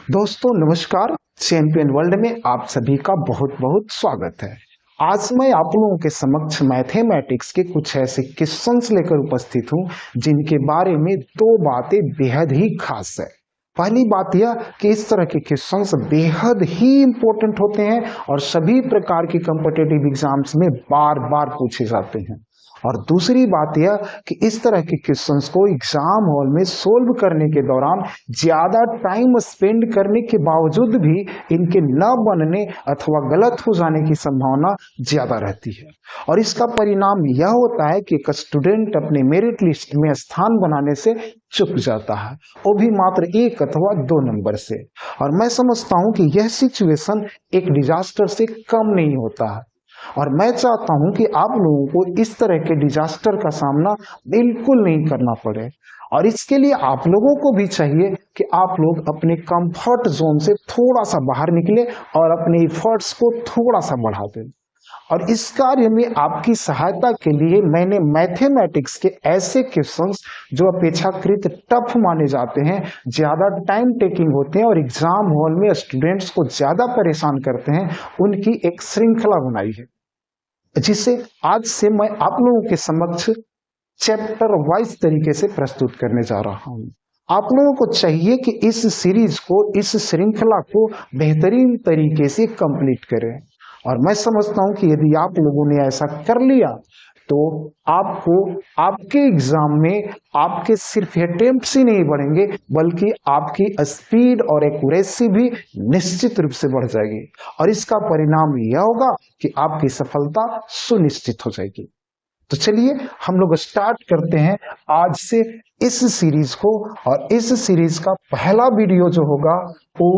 दोस्तों नमस्कार। Champion world में आप सभी का बहुत बहुत स्वागत है। आज मैं आप लोगों के समक्ष मैथमेटिक्स के कुछ ऐसे क्वेश्चंस लेकर उपस्थित हूं जिनके बारे में दो बातें बेहद ही खास है। पहली बात यह कि इस तरह के क्वेश्चंस बेहद ही इंपॉर्टेंट होते हैं और सभी प्रकार के कॉम्पिटिटिव एग्जाम्स में बार बार पूछे जाते हैं। और दूसरी बात यह कि इस तरह के क्वेश्चंस को एग्जाम हॉल में सोल्व करने के दौरान ज्यादा टाइम स्पेंड करने के बावजूद भी इनके न बनने अथवा गलत हो जाने की संभावना ज्यादा रहती है। और इसका परिणाम यह होता है कि एक स्टूडेंट अपने मेरिट लिस्ट में स्थान बनाने से चूक जाता है, वो भी मात्र 1 अथवा 2 नंबर से। और मैं समझता हूं कि यह सिचुएशन एक डिजास्टर से कम नहीं होता है और मैं चाहता हूं कि आप लोगों को इस तरह के डिजास्टर का सामना बिल्कुल नहीं करना पड़े। और इसके लिए आप लोगों को भी चाहिए कि आप लोग अपने कंफर्ट जोन से थोड़ा सा बाहर निकले और अपने एफर्ट्स को थोड़ा सा बढ़ा दें। और इस कार्य में आपकी सहायता के लिए मैंने मैथमेटिक्स के ऐसे क्वेश्चंस जो अपेक्षाकृत टफ माने जाते हैं, ज्यादा टाइम टेकिंग होते हैं और एग्जाम हॉल में स्टूडेंट्स को ज्यादा परेशान करते हैं, उनकी एक श्रृंखला बनाई है जिसे आज से मैं आप लोगों के समक्ष चैप्टर वाइज तरीके से प्रस्तुत करने जा रहा हूं। आप लोगों को चाहिए कि इस सीरीज को, इस श्रृंखला को बेहतरीन तरीके से कंप्लीट करें। और मैं समझता हूं कि यदि आप लोगों ने ऐसा कर लिया तो आपको आपके एग्जाम में आपके सिर्फ अटेम्प्ट्स ही नहीं बढ़ेंगे बल्कि आपकी स्पीड और एक्यूरेसी भी निश्चित रूप से बढ़ जाएगी और इसका परिणाम यह होगा कि आपकी सफलता सुनिश्चित हो जाएगी। तो चलिए हम लोग स्टार्ट करते हैं आज से इस सीरीज को। और इस सीरीज का पहला वीडियो जो होगा वो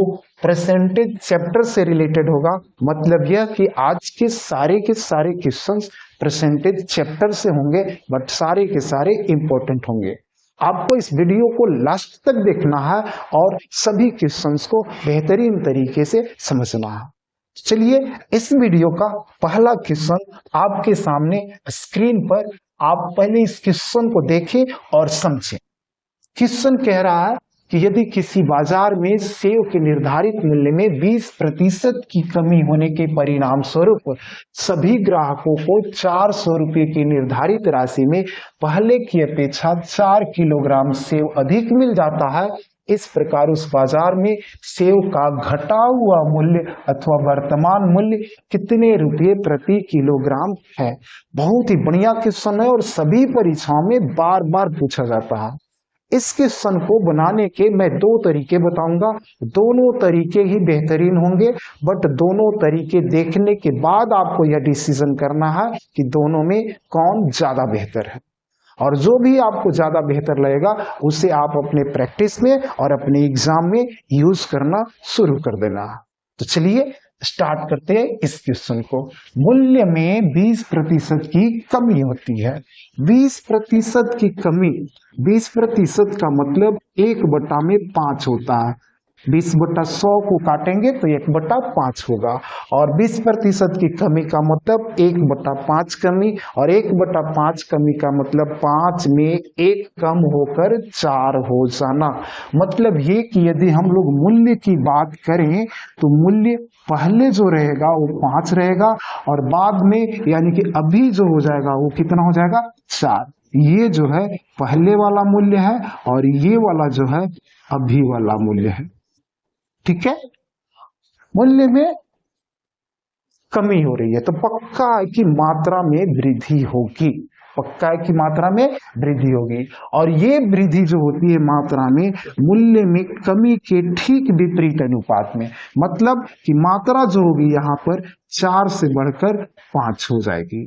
परसेंटेज चैप्टर से रिलेटेड होगा। मतलब यह कि आज के सारे क्वेश्चंस परसेंटेज चैप्टर से होंगे, बट सारे के सारे इंपॉर्टेंट होंगे। आपको इस वीडियो को लास्ट तक देखना है और सभी क्वेश्चंस को बेहतरीन तरीके से समझना है। चलिए इस वीडियो का पहला क्वेश्चन आपके सामने स्क्रीन पर, आप पहले इस क्वेश्चन को देखें और समझें। क्वेश्चन कह रहा है कि यदि किसी बाजार में सेव के निर्धारित मूल्य में 20% की कमी होने के परिणाम स्वरूप सभी ग्राहकों को 400 रुपये की निर्धारित राशि में पहले की अपेक्षा 4 किलोग्राम सेव अधिक मिल जाता है, इस प्रकार उस बाजार में सेव का घटा हुआ मूल्य अथवा वर्तमान मूल्य कितने रुपये प्रति किलोग्राम है। बहुत ही बढ़िया क्वेश्चन है और सभी परीक्षाओं में बार बार पूछा जाता है। इस क्वेश्चन को बनाने के मैं 2 तरीके बताऊंगा। दोनों तरीके ही बेहतरीन होंगे, बट दोनों तरीके देखने के बाद आपको यह डिसीजन करना है कि दोनों में कौन ज्यादा बेहतर है। और जो भी आपको ज्यादा बेहतर लगेगा उसे आप अपने प्रैक्टिस में और अपने एग्जाम में यूज करना शुरू कर देना। तो चलिए स्टार्ट करते हैं इस क्वेश्चन को। मूल्य में 20% की कमी होती है। 20% की कमी, 20% का मतलब 1/5 होता है। 20/100 को काटेंगे तो 1/5 होगा और 20% की कमी का मतलब 1/5 कमी, और 1/5 कमी का मतलब 5 में 1 कम होकर 4 हो जाना। मतलब ये कि यदि हम लोग मूल्य की बात करें तो मूल्य पहले जो रहेगा वो 5 रहेगा और बाद में यानी कि अभी जो हो जाएगा वो कितना हो जाएगा, 4। ये जो है पहले वाला मूल्य है और ये वाला जो है अभी वाला मूल्य है। ठीक है, मूल्य में कमी हो रही है तो पक्का है कि मात्रा में वृद्धि होगी, पक्का है कि मात्रा में वृद्धि होगी। और ये वृद्धि जो होती है मात्रा में मूल्य में कमी के ठीक विपरीत अनुपात में, मतलब कि मात्रा जो होगी यहाँ पर 4 से बढ़कर 5 हो जाएगी।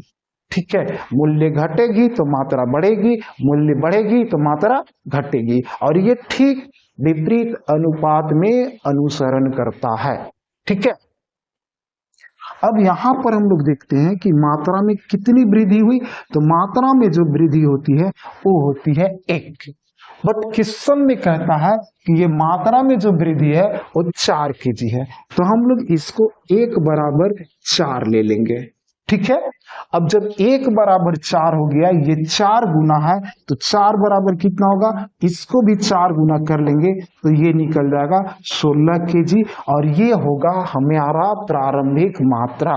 ठीक है, मूल्य घटेगी तो मात्रा बढ़ेगी, मूल्य बढ़ेगी तो मात्रा घटेगी, और ये ठीक विपरीत अनुपात में अनुसरण करता है। ठीक है, अब यहां पर हम लोग देखते हैं कि मात्रा में कितनी वृद्धि हुई। तो मात्रा में जो वृद्धि होती है वो होती है 1, बट क्वेश्चन में कहता है कि ये मात्रा में जो वृद्धि है वो 4 kg है। तो हम लोग इसको 1 = 4 ले लेंगे। ठीक है। अब जब 1 बराबर 4 हो गया, ये 4 गुना है तो 4 बराबर कितना होगा, इसको भी 4 गुना कर लेंगे तो ये निकल जाएगा 16 केजी, और ये होगा हमारा प्रारंभिक मात्रा।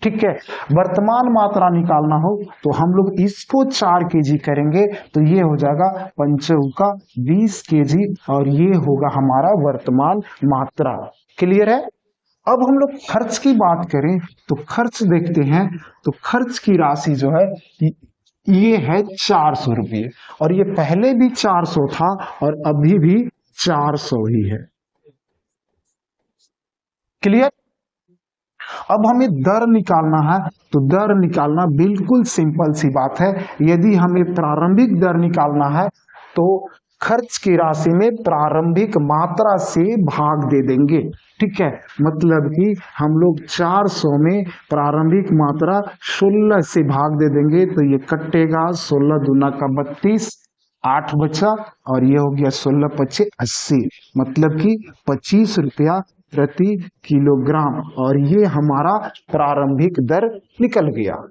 ठीक है। वर्तमान मात्रा निकालना हो तो हम लोग इसको 4 केजी करेंगे तो ये हो जाएगा 5 का 20 केजी, और ये होगा हमारा वर्तमान मात्रा। क्लियर है। अब हम लोग खर्च की बात करें तो खर्च देखते हैं, तो खर्च की राशि जो है ये है 400 रुपये, और ये पहले भी 400 था और अभी भी 400 ही है। क्लियर। अब हमें दर निकालना है, तो दर निकालना बिल्कुल सिंपल सी बात है। यदि हमें प्रारंभिक दर निकालना है तो खर्च की राशि में प्रारंभिक मात्रा से भाग दे देंगे। ठीक है, मतलब कि हम लोग 400 में प्रारंभिक मात्रा 16 से भाग दे देंगे तो ये कटेगा, 16 दूना का 32, 8 बचा, और ये हो गया 16 पचे 80, मतलब कि 25 रुपया प्रति किलोग्राम, और ये हमारा प्रारंभिक दर निकल गया।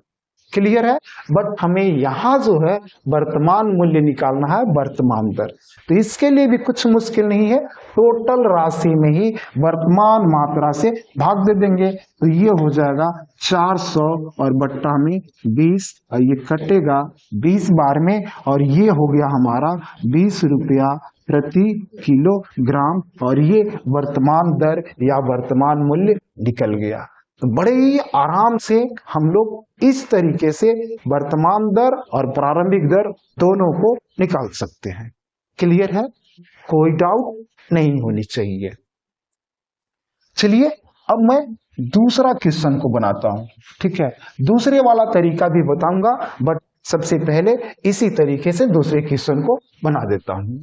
क्लियर है। बट हमें यहाँ जो है वर्तमान मूल्य निकालना है, वर्तमान दर। तो इसके लिए भी कुछ मुश्किल नहीं है, टोटल राशि में ही वर्तमान मात्रा से भाग दे देंगे तो ये हो जाएगा 400 और बट्टा में 20, और ये कटेगा 20 बार में, और ये हो गया हमारा 20 रुपया प्रति किलोग्राम, और ये वर्तमान दर या वर्तमान मूल्य निकल गया। तो बड़े ही आराम से हम लोग इस तरीके से वर्तमान दर और प्रारंभिक दर दोनों को निकाल सकते हैं। क्लियर है, कोई डाउट नहीं होनी चाहिए। चलिए अब मैं दूसरा क्वेश्चन को बनाता हूं। ठीक है, दूसरे वाला तरीका भी बताऊंगा, बट सबसे पहले इसी तरीके से दूसरे क्वेश्चन को बना देता हूं।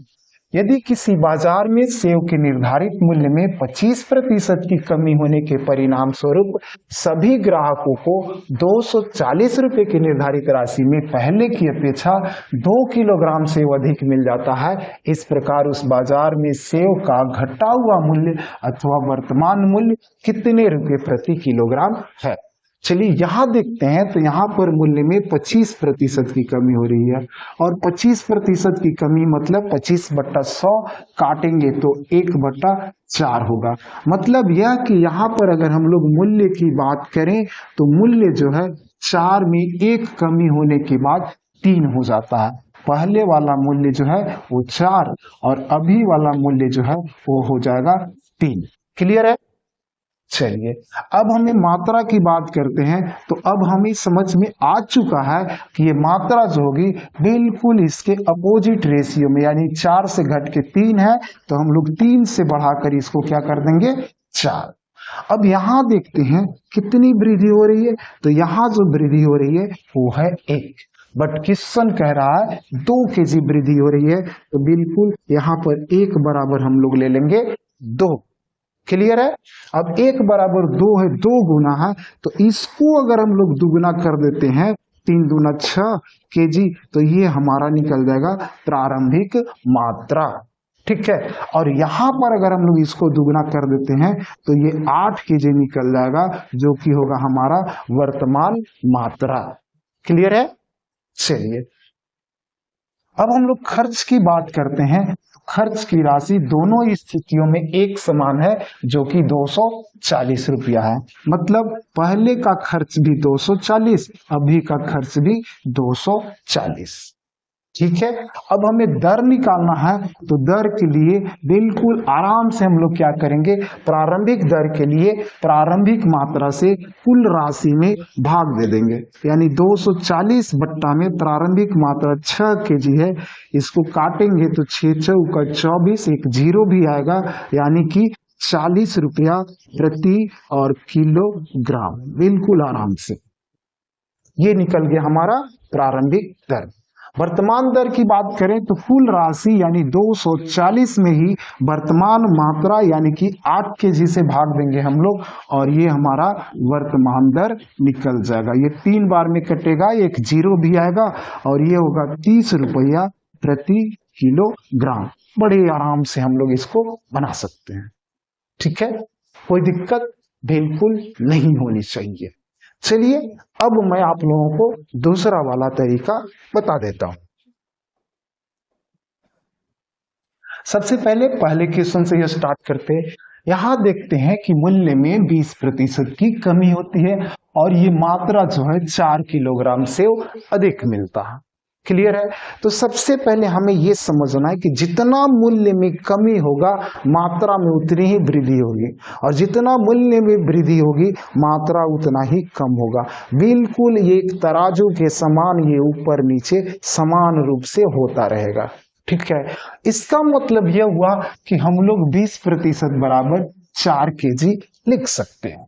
यदि किसी बाजार में सेव के निर्धारित मूल्य में 25% की कमी होने के परिणाम स्वरूप सभी ग्राहकों को 240 रुपए की निर्धारित राशि में पहले की अपेक्षा 2 किलोग्राम सेव अधिक मिल जाता है, इस प्रकार उस बाजार में सेव का घटा हुआ मूल्य अथवा वर्तमान मूल्य कितने रुपए प्रति किलोग्राम है। चलिए यहाँ देखते हैं, तो यहाँ पर मूल्य में 25% की कमी हो रही है, और 25% की कमी मतलब 25/100 काटेंगे तो 1/4 होगा। मतलब यह कि यहाँ पर अगर हम लोग मूल्य की बात करें तो मूल्य जो है 4 में 1 कमी होने के बाद 3 हो जाता है। पहले वाला मूल्य जो है वो 4 और अभी वाला मूल्य जो है वो हो जाएगा 3। क्लियर है। चलिए अब हमें मात्रा की बात करते हैं, तो अब हमें समझ में आ चुका है कि ये मात्रा जो होगी बिल्कुल इसके अपोजिट रेशियो में, यानी 4 से घट के 3 है तो हम लोग 3 से बढ़ाकर इसको क्या कर देंगे 4। अब यहाँ देखते हैं कितनी वृद्धि हो रही है, तो यहाँ जो वृद्धि हो रही है वो है 1, बट क्वेश्चन कह रहा है 2 केजी वृद्धि हो रही है, तो बिल्कुल यहाँ पर 1 बराबर हम लोग ले लेंगे 2। क्लियर है। अब 1 बराबर 2 है, 2 गुना है, तो इसको अगर हम लोग दुगुना कर देते हैं 3 दूना 6 केजी, तो ये हमारा निकल जाएगा प्रारंभिक मात्रा। ठीक है, और यहाँ पर अगर हम लोग इसको दुगुना कर देते हैं तो ये 8 केजी निकल जाएगा, जो कि होगा हमारा वर्तमान मात्रा। क्लियर है। चलिए अब हम लोग खर्च की बात करते हैं। खर्च की राशि दोनों स्थितियों में एक समान है, जो कि 240 रुपया है। मतलब पहले का खर्च भी 240, अभी का खर्च भी 240। ठीक है। अब हमें दर निकालना है, तो दर के लिए बिल्कुल आराम से हम लोग क्या करेंगे, प्रारंभिक दर के लिए प्रारंभिक मात्रा से कुल राशि में भाग दे देंगे, यानी 240 बट्टा में प्रारंभिक मात्रा 6 केजी है, इसको काटेंगे तो 6 चौका 24, एक 0 भी आएगा, यानी कि 40 रुपया प्रति और किलोग्राम। बिल्कुल आराम से ये निकल गया हमारा प्रारंभिक दर। वर्तमान दर की बात करें तो कुल राशि यानी 240 में ही वर्तमान मात्रा यानी कि 8 केजी से भाग देंगे हम लोग, और ये हमारा वर्तमान दर निकल जाएगा। ये 3 बार में कटेगा, एक 0 भी आएगा, और ये होगा 30 रुपया प्रति किलोग्राम। बड़े आराम से हम लोग इसको बना सकते हैं। ठीक है, कोई दिक्कत बिल्कुल नहीं होनी चाहिए। चलिए अब मैं आप लोगों को दूसरा वाला तरीका बता देता हूं। सबसे पहले क्वेश्चन से ये स्टार्ट करते हैं। यहां देखते हैं कि मूल्य में 20% की कमी होती है और ये मात्रा जो है 4 किलोग्राम से अधिक मिलता है। क्लियर है? तो सबसे पहले हमें ये समझना है कि जितना मूल्य में कमी होगा मात्रा में उतनी ही वृद्धि होगी, और जितना मूल्य में वृद्धि होगी मात्रा उतना ही कम होगा। बिल्कुल एक तराजू के समान ये ऊपर नीचे समान रूप से होता रहेगा। ठीक है, इसका मतलब यह हुआ कि हम लोग 20% बराबर 4 kg लिख सकते हैं।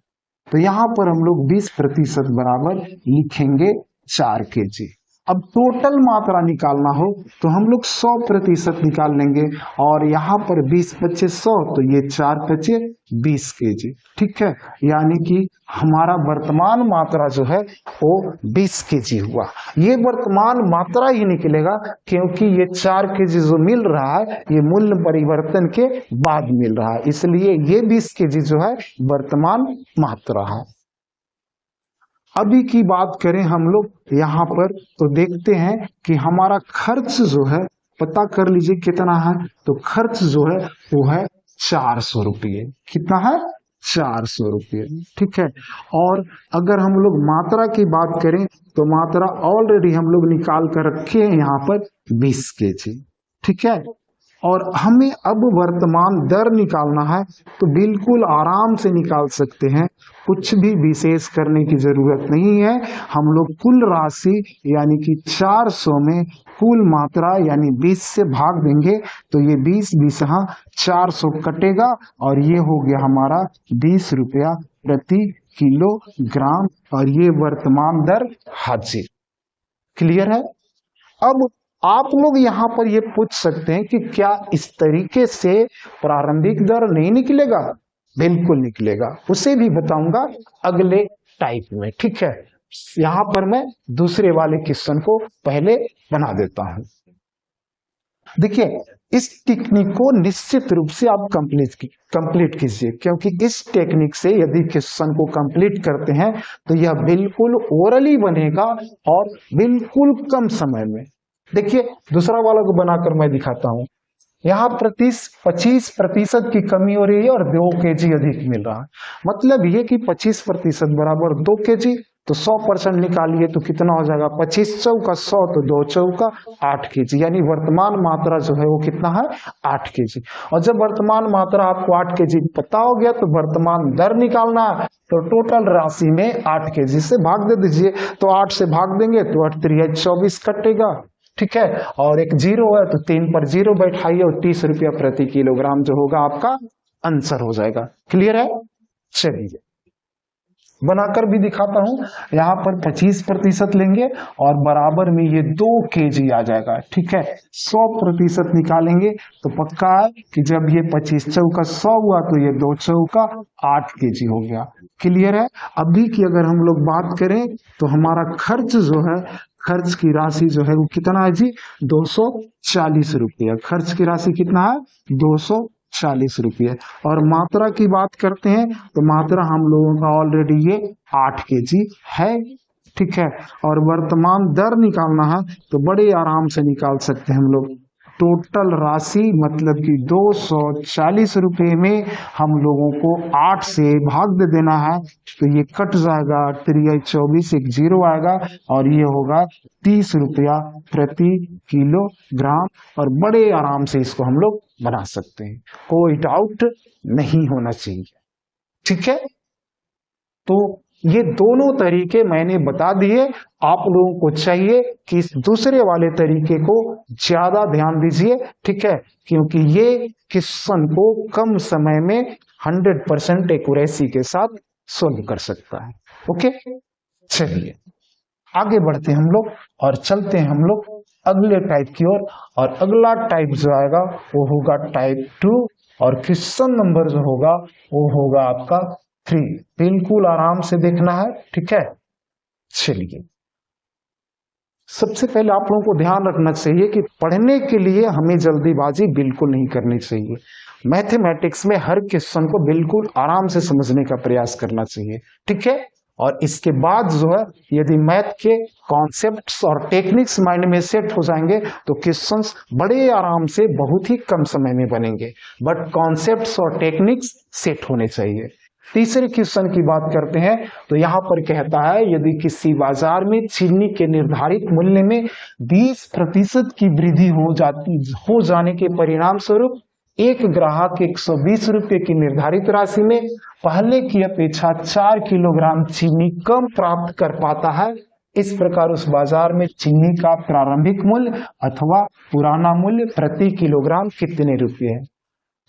तो यहां पर हम लोग 20% बराबर लिखेंगे 4 kg। अब टोटल मात्रा निकालना हो तो हम लोग 100% निकाल लेंगे, और यहाँ पर 20 पच्चे 100, तो ये 4 पच्चे 20 kg। ठीक है, यानी कि हमारा वर्तमान मात्रा जो है वो 20 kg हुआ। ये वर्तमान मात्रा ही निकलेगा क्योंकि ये 4 kg जो मिल रहा है ये मूल्य परिवर्तन के बाद मिल रहा है, इसलिए ये 20 kg जो है वर्तमान मात्रा है। अभी की बात करें हम लोग यहाँ पर, तो देखते हैं कि हमारा खर्च जो है, पता कर लीजिए कितना है। तो खर्च जो है वो है 400 रुपये। कितना है? 400 रुपये। ठीक है, और अगर हम लोग मात्रा की बात करें तो मात्रा ऑलरेडी हम लोग निकाल कर रखे हैं यहाँ पर 20 kg। ठीक है, और हमें अब वर्तमान दर निकालना है, तो बिल्कुल आराम से निकाल सकते हैं, कुछ भी विशेष करने की जरूरत नहीं है। हम लोग कुल राशि यानी कि 400 में कुल मात्रा यानी 20 से भाग देंगे, तो ये 20 यहाँ 400 कटेगा और ये हो गया हमारा 20 रुपया प्रति किलोग्राम, और ये वर्तमान दर हाजिर। क्लियर है? अब आप लोग यहां पर ये पूछ सकते हैं कि क्या इस तरीके से प्रारंभिक दर नहीं निकलेगा? बिल्कुल निकलेगा, उसे भी बताऊंगा अगले टाइप में। ठीक है, यहां पर मैं दूसरे वाले क्वेश्चन को पहले बना देता हूं। देखिए, इस टेक्निक को निश्चित रूप से आप कंप्लीट कीजिए, क्योंकि इस टेक्निक से यदि क्वेश्चन को कंप्लीट करते हैं तो यह बिल्कुल ओरली बनेगा और बिल्कुल कम समय में। देखिए, दूसरा वाला को बनाकर मैं दिखाता हूं। यहाँ 25% की कमी हो रही है और 2 kg अधिक मिल रहा है। मतलब ये कि 25% बराबर 2 kg, तो 100% निकालिए तो कितना हो जाएगा? 25 चौका 100, तो 2 चौका 8 kg, यानी वर्तमान मात्रा जो है वो कितना है? 8 kg। और जब वर्तमान मात्रा आपको 8 kg पता हो गया तो वर्तमान दर निकालना है, तो टोटल राशि में 8 kg से भाग दे दीजिए। तो 8 से भाग देंगे तो 8 3 24 कटेगा। ठीक है, और एक जीरो है तो 3 पर जीरो बैठाइए और 30 रुपया प्रति किलोग्राम जो होगा आपका आंसर हो जाएगा। क्लियर है? चलिए बनाकर भी दिखाता हूं। यहाँ पर 25% लेंगे और बराबर में ये 2 kg आ जाएगा। ठीक है, 100% निकालेंगे तो पक्का है कि जब ये 25 चौका 100 हुआ तो ये 2 चौका 8 kg हो गया। क्लियर है? अभी की अगर हम लोग बात करें तो हमारा खर्च जो है, खर्च की राशि जो है वो कितना है जी? 240 रुपये। खर्च की राशि कितना है? 240 रुपये। और मात्रा की बात करते हैं तो मात्रा हम लोगों का ऑलरेडी ये 8 kg है। ठीक है, और वर्तमान दर निकालना है तो बड़े आराम से निकाल सकते हैं हम लोग। टोटल राशि मतलब कि 240 रुपये में हम लोगों को 8 से भाग दे देना है, तो ये कट जाएगा, 3 24 एक जीरो आएगा और ये होगा 30 रुपया प्रति किलोग्राम। और बड़े आराम से इसको हम लोग बना सकते हैं, कोई डाउट नहीं होना चाहिए। ठीक है, तो ये दोनों तरीके मैंने बता दिए। आप लोगों को चाहिए कि इस दूसरे वाले तरीके को ज्यादा ध्यान दीजिए। ठीक है, क्योंकि ये क्वेश्चन को कम समय में 100% एक्यूरेसी के साथ सोल्व कर सकता है। ओके, चलिए आगे बढ़ते हैं हम लोग और चलते हैं हम लोग अगले टाइप की ओर। और अगला टाइप जो आएगा वो होगा टाइप 2, और क्वेश्चन नंबर जो होगा वो होगा आपका 3। बिल्कुल आराम से देखना है। ठीक है, चलिए सबसे पहले आप लोगों को ध्यान रखना चाहिए कि पढ़ने के लिए हमें जल्दीबाजी बिल्कुल नहीं करनी चाहिए। मैथमेटिक्स में हर क्वेश्चन को बिल्कुल आराम से समझने का प्रयास करना चाहिए। ठीक है, और इसके बाद जो है यदि मैथ के कॉन्सेप्ट्स और टेक्निक्स माइंड में सेट हो जाएंगे तो क्वेश्चंस बड़े आराम से बहुत ही कम समय में बनेंगे, बट कॉन्सेप्ट्स और टेक्निक्स सेट होने चाहिए। तीसरे क्वेश्चन की बात करते हैं तो यहाँ पर कहता है यदि किसी बाजार में चीनी के निर्धारित मूल्य में 20% की वृद्धि हो जाने के परिणाम स्वरूप एक ग्राहक 120 रुपये की निर्धारित राशि में पहले की अपेक्षा 4 किलोग्राम चीनी कम प्राप्त कर पाता है, इस प्रकार उस बाजार में चीनी का प्रारंभिक मूल्य अथवा पुराना मूल्य प्रति किलोग्राम कितने रुपये है।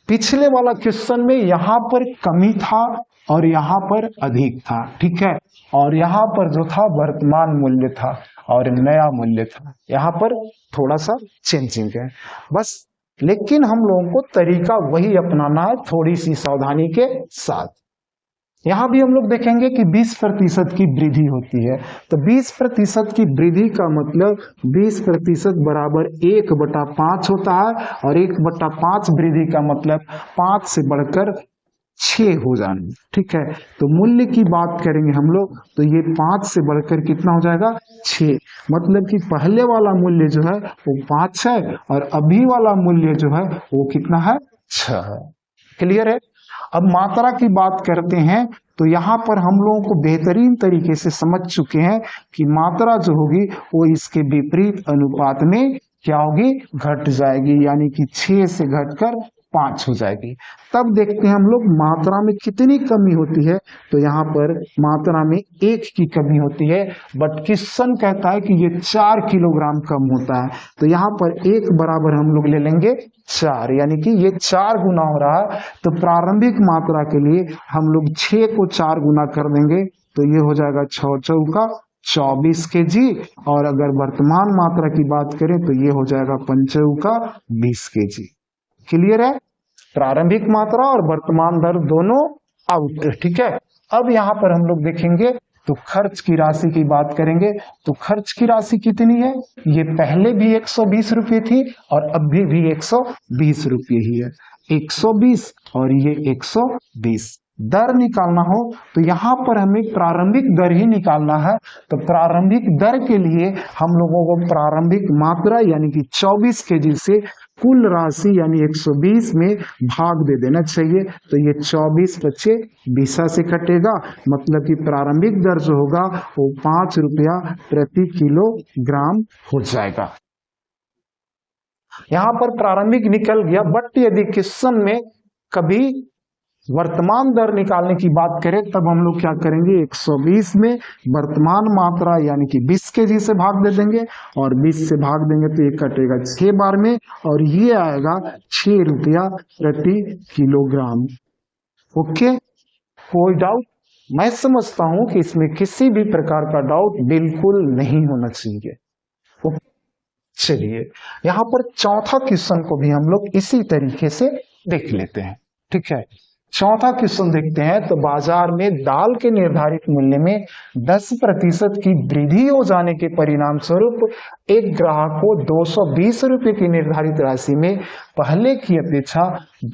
पिछले वाला क्वेश्चन में यहाँ पर कमी था और यहाँ पर अधिक था, ठीक है, और यहाँ पर जो था वर्तमान मूल्य था और नया मूल्य था, यहाँ पर थोड़ा सा चेंजिंग है बस, लेकिन हम लोगों को तरीका वही अपनाना है थोड़ी सी सावधानी के साथ। यहाँ भी हम लोग देखेंगे कि 20% की वृद्धि होती है, तो 20% की वृद्धि का मतलब 20% बराबर 1/5 होता है, और 1/5 वृद्धि का मतलब 5 से बढ़कर 6 हो जाना, ठीक है। तो मूल्य की बात करेंगे हम लोग तो ये 5 से बढ़कर कितना हो जाएगा 6, मतलब कि पहले वाला मूल्य जो है वो 5 है और अभी वाला मूल्य जो है वो कितना है 6 है। क्लियर है। अब मात्रा की बात करते हैं तो यहाँ पर हम लोगों को बेहतरीन तरीके से समझ चुके हैं कि मात्रा जो होगी वो इसके विपरीत अनुपात में क्या होगी, घट जाएगी, यानी कि 6 से घटकर 5 हो जाएगी। तब देखते हैं हम लोग मात्रा में कितनी कमी होती है, तो यहाँ पर मात्रा में 1 की कमी होती है, बट क्वेश्चन कहता है कि ये 4 किलोग्राम कम होता है, तो यहाँ पर 1 बराबर हम लोग ले लेंगे 4, यानी कि ये 4 गुना हो रहा है, तो प्रारंभिक मात्रा के लिए हम लोग 6 को 4 गुना कर देंगे तो ये हो जाएगा 6 चौका 24 kg, और अगर वर्तमान मात्रा की बात करें तो ये हो जाएगा 5 चौका 20 kg। क्लियर है। प्रारंभिक मात्रा और वर्तमान दर दोनों आउट, ठीक है। अब यहाँ पर हम लोग देखेंगे तो खर्च की राशि की बात करेंगे तो खर्च की राशि कितनी है, ये पहले भी 120 रुपये थी और अभी भी 120 रुपये ही है, 120 और ये 120। दर निकालना हो तो यहाँ पर हमें प्रारंभिक दर ही निकालना है, तो प्रारंभिक दर के लिए हम लोगों को प्रारंभिक मात्रा यानी कि 24 kg से कुल राशि यानी 120 में भाग दे देना चाहिए, तो ये 24 बच्चे 20 से कटेगा, मतलब कि प्रारंभिक दर जो होगा वो 5 रुपया प्रति किलोग्राम हो जाएगा। यहाँ पर प्रारंभिक निकल गया, बट यदि क्वेश्चन में कभी वर्तमान दर निकालने की बात करें तब हम लोग क्या करेंगे, 120 में वर्तमान मात्रा यानी कि 20 kg से भाग दे देंगे, और 20 से भाग देंगे तो ये कटेगा 6 बार में, और ये आएगा 6 रुपया प्रति किलोग्राम। ओके, कोई डाउट? मैं समझता हूं कि इसमें किसी भी प्रकार का डाउट बिल्कुल नहीं होना चाहिए। चलिए यहाँ पर चौथा क्वेश्चन को भी हम लोग इसी तरीके से देख लेते हैं, ठीक है। चौथा क्वेश्चन देखते हैं तो बाजार में दाल के निर्धारित मूल्य में 10% की वृद्धि हो जाने के परिणाम स्वरूप एक ग्राहक को 220 रुपये की निर्धारित राशि में पहले की अपेक्षा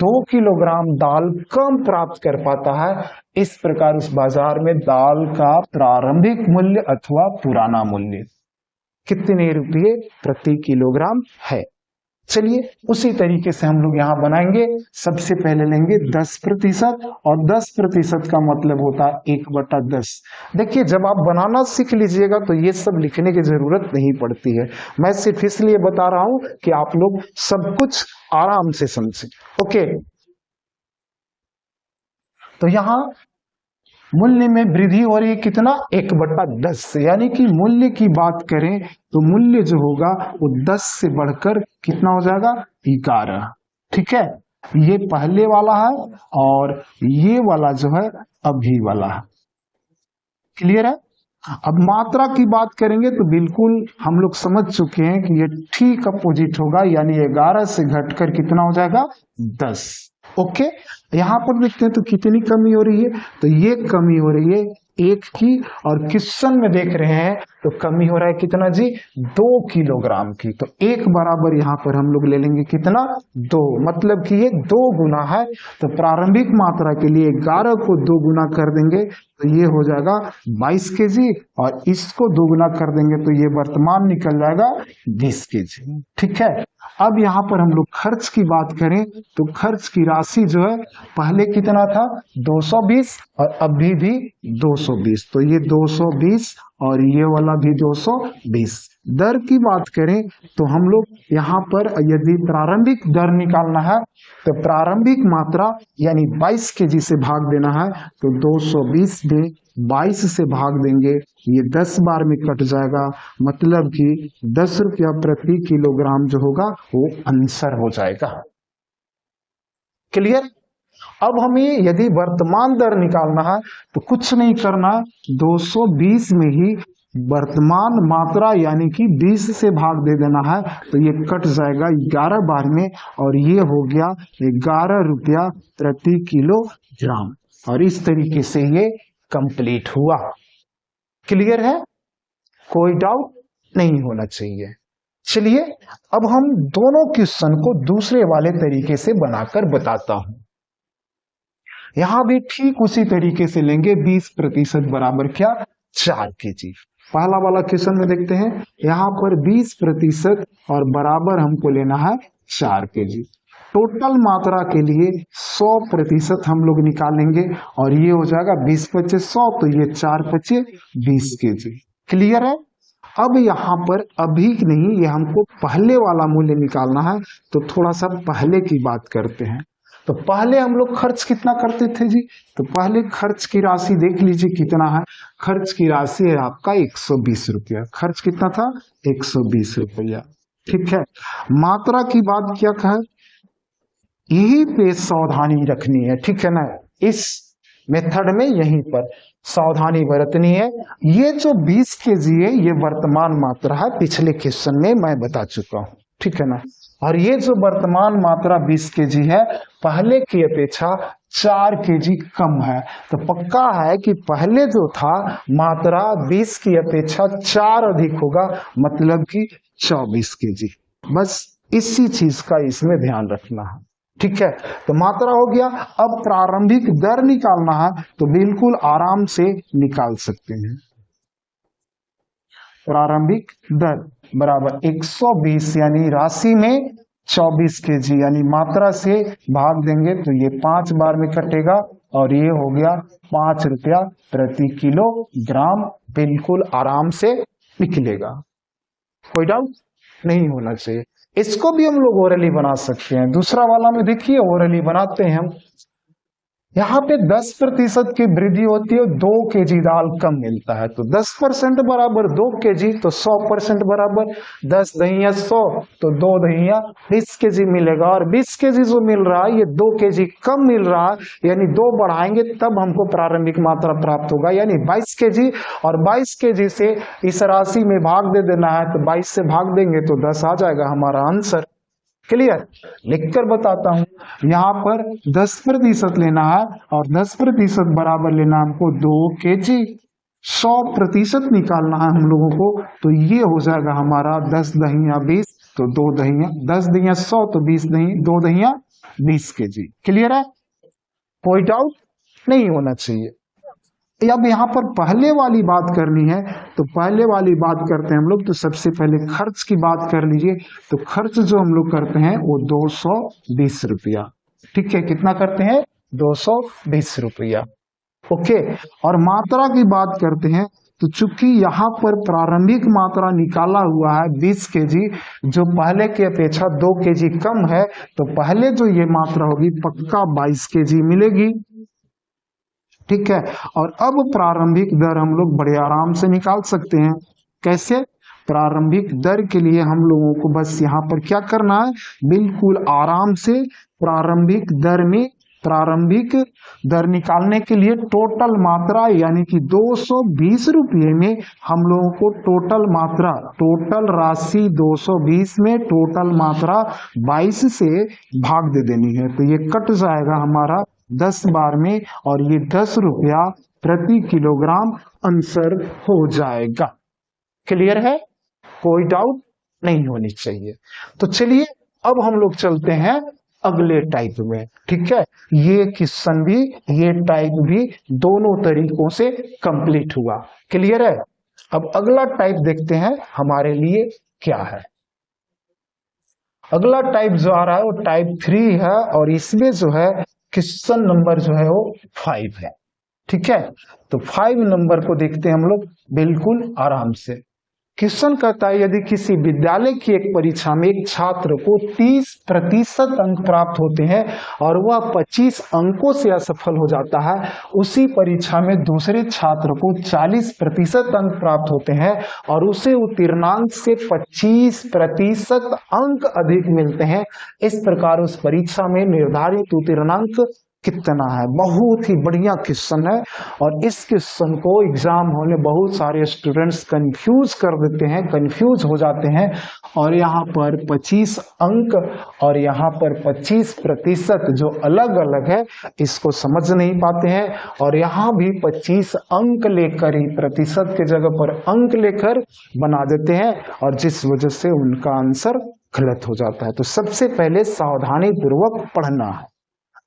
2 किलोग्राम दाल कम प्राप्त कर पाता है, इस प्रकार उस बाजार में दाल का प्रारंभिक मूल्य अथवा पुराना मूल्य कितने रुपये प्रति किलोग्राम है। चलिए उसी तरीके से हम लोग यहाँ बनाएंगे। सबसे पहले लेंगे 10%, और 10% का मतलब होता है 1/10। देखिए जब आप बनाना सीख लीजिएगा तो ये सब लिखने की जरूरत नहीं पड़ती है, मैं सिर्फ इसलिए बता रहा हूं कि आप लोग सब कुछ आराम से समझें। ओके, तो यहाँ मूल्य में वृद्धि हो रही है कितना, 1/10, यानी कि मूल्य की बात करें तो मूल्य जो होगा वो 10 से बढ़कर कितना हो जाएगा 11, ठीक है। ये पहले वाला है और ये वाला जो है अभी वाला है। क्लियर है। अब मात्रा की बात करेंगे तो बिल्कुल हम लोग समझ चुके हैं कि ये ठीक अपोजिट होगा, यानी 11 से घटकर कितना हो जाएगा 10। ओके, यहाँ पर देखते हैं तो कितनी कमी हो रही है, तो ये कमी हो रही है 1 की, और क्वेश्चन में देख रहे हैं तो कमी हो रहा है कितना जी, 2 किलोग्राम की। तो 1 बराबर यहाँ पर हम लोग ले लेंगे कितना, 2, मतलब कि ये 2 गुना है। तो प्रारंभिक मात्रा के लिए 11 को 2 गुना कर देंगे तो ये हो जाएगा 22 केजी, और इसको 2 गुना कर देंगे तो ये वर्तमान निकल जाएगा 20 केजी। ठीक है, अब यहाँ पर हम लोग खर्च की बात करें तो खर्च की राशि जो है पहले कितना था, 220, और अभी भी 220, तो ये 220 और ये वाला भी 220। दर की बात करें तो हम लोग यहाँ पर यदि प्रारंभिक दर निकालना है तो प्रारंभिक मात्रा यानी 22 केजी से भाग देना है, तो 220 में 22 से भाग देंगे, ये 10 बार में कट जाएगा, मतलब कि 10 रुपया प्रति किलोग्राम जो होगा वो आंसर हो जाएगा। क्लियर? अब हमें यदि वर्तमान दर निकालना है तो कुछ नहीं करना, 220 में ही वर्तमान मात्रा यानी कि 20 से भाग दे देना है, तो ये कट जाएगा 11 बार में, और ये हो गया 11 रुपया प्रति किलोग्राम, और इस तरीके से ये कंप्लीट हुआ। क्लियर है? कोई डाउट नहीं होना चाहिए। चलिए अब हम दोनों क्वेश्चन को दूसरे वाले तरीके से बनाकर बताता हूं। यहां भी ठीक उसी तरीके से लेंगे, 20% बराबर क्या, 4 केजी। पहला वाला क्वेश्चन में देखते हैं, यहाँ पर 20% और बराबर हमको लेना है 4 केजी। टोटल मात्रा के लिए 100% हम लोग निकालेंगे, और ये हो जाएगा 20 पचे 100, तो ये 4 पचे 20 केजी। क्लियर है? अब यहाँ पर अभी नहीं, ये हमको पहले वाला मूल्य निकालना है, तो थोड़ा सा पहले की बात करते हैं। तो पहले हम लोग खर्च कितना करते थे जी, तो पहले खर्च की राशि देख लीजिए कितना है। खर्च की राशि है आपका 120 रुपया। खर्च कितना था, 120 रुपया। ठीक है, मात्रा की बात क्या कहा, यही पे सावधानी रखनी है। ठीक है ना, इस मेथड में यहीं पर सावधानी बरतनी है। ये जो 20 केजी है ये वर्तमान मात्रा है, पिछले क्वेश्चन में मैं बता चुका हूं। ठीक है ना, और ये जो वर्तमान मात्रा 20 केजी है पहले की अपेक्षा 4 केजी कम है, तो पक्का है कि पहले जो था मात्रा 20 की अपेक्षा 4 अधिक होगा, मतलब कि 24 केजी। बस इसी चीज का इसमें ध्यान रखना है। ठीक है, तो मात्रा हो गया। अब प्रारंभिक दर निकालना है तो बिल्कुल आराम से निकाल सकते हैं। प्रारंभिक दर बराबर 120 यानी राशि में 24 केजी, यानी मात्रा से भाग देंगे तो ये 5 बार में कटेगा, और ये हो गया 5 रुपया प्रति किलोग्राम। बिल्कुल आराम से निकलेगा, कोई डाउट नहीं होना चाहिए। इसको भी हम लोग ओरली बना सकते हैं। दूसरा वाला में देखिए ओरली बनाते हैं हम। यहाँ पे 10% की वृद्धि होती है, 2 केजी दाल कम मिलता है, तो 10% बराबर 2 केजी, तो 100% बराबर 10 दहिया 100, तो 2 दहिया 20 केजी मिलेगा। और 20 केजी जो मिल रहा है ये 2 केजी कम मिल रहा है, यानी 2 बढ़ाएंगे तब हमको प्रारंभिक मात्रा प्राप्त होगा, यानी 22 केजी। और 22 केजी से इस राशि में भाग दे देना है, तो 22 से भाग देंगे तो 10 आ जाएगा हमारा आंसर। क्लियर? लिखकर बताता हूं, यहाँ पर 10% लेना है, और 10% बराबर लेना हमको 2 केजी। 100% निकालना है हम लोगों को, तो ये हो जाएगा हमारा 10 दहिया 20, तो 2 दहिया 10 दहिया 100, तो 20 दही 2 दहिया 20 केजी। क्लियर है? कोई डाउट नहीं होना चाहिए। अब यहाँ पर पहले वाली बात करनी है, तो पहले वाली बात करते हैं हम लोग। तो सबसे पहले खर्च की बात कर लीजिए, तो खर्च जो हम लोग करते हैं वो 220 रुपया। ठीक है, कितना करते हैं, 220 रुपया। ओके, और मात्रा की बात करते हैं, तो चूंकि यहाँ पर प्रारंभिक मात्रा निकाला हुआ है 20 केजी, जो पहले की अपेक्षा 2 केजी कम है, तो पहले जो ये मात्रा होगी पक्का 22 केजी मिलेगी। ठीक है, और अब प्रारंभिक दर हम लोग बड़े आराम से निकाल सकते हैं। कैसे? प्रारंभिक दर के लिए हम लोगों को बस यहाँ पर क्या करना है, बिल्कुल आराम से प्रारंभिक दर में प्रारंभिक दर निकालने के लिए टोटल मात्रा यानी कि 220 रुपये में हम लोगों को टोटल मात्रा, टोटल राशि 220 में टोटल मात्रा 22 से भाग दे देनी है, तो ये कट जाएगा हमारा 10 बार में, और ये 10 रुपया प्रति किलोग्राम आंसर हो जाएगा। क्लियर है, कोई डाउट नहीं होनी चाहिए। तो चलिए अब हम लोग चलते हैं अगले टाइप में। ठीक है, ये क्वेश्चन भी, ये टाइप भी दोनों तरीकों से कंप्लीट हुआ। क्लियर है, अब अगला टाइप देखते हैं हमारे लिए क्या है। अगला टाइप जो आ रहा है वो टाइप 3 है और इसमें जो है क्वेश्चन नंबर जो है वो 5 है। ठीक है, तो 5 नंबर को देखते हैं हम लोग बिल्कुल आराम से। क्वेश्चन कहता है यदि किसी विद्यालय की एक परीक्षा में एक छात्र को 30% अंक प्राप्त होते हैं और वह 25 अंकों से असफल हो जाता है, उसी परीक्षा में दूसरे छात्र को 40% अंक प्राप्त होते हैं और उसे उत्तीर्णांक से 25% अंक अधिक मिलते हैं, इस प्रकार उस परीक्षा में निर्धारित उत्तीर्णांक कितना है। बहुत ही बढ़िया क्वेश्चन है और इस क्वेश्चन को एग्जाम हॉल में बहुत सारे स्टूडेंट्स कंफ्यूज कर देते हैं, कंफ्यूज हो जाते हैं और यहाँ पर 25 अंक और यहाँ पर 25% जो अलग अलग है इसको समझ नहीं पाते हैं और यहाँ भी 25 अंक लेकर ही प्रतिशत के जगह पर अंक लेकर बना देते हैं और जिस वजह से उनका आंसर गलत हो जाता है। तो सबसे पहले सावधानी पूर्वक पढ़ना है।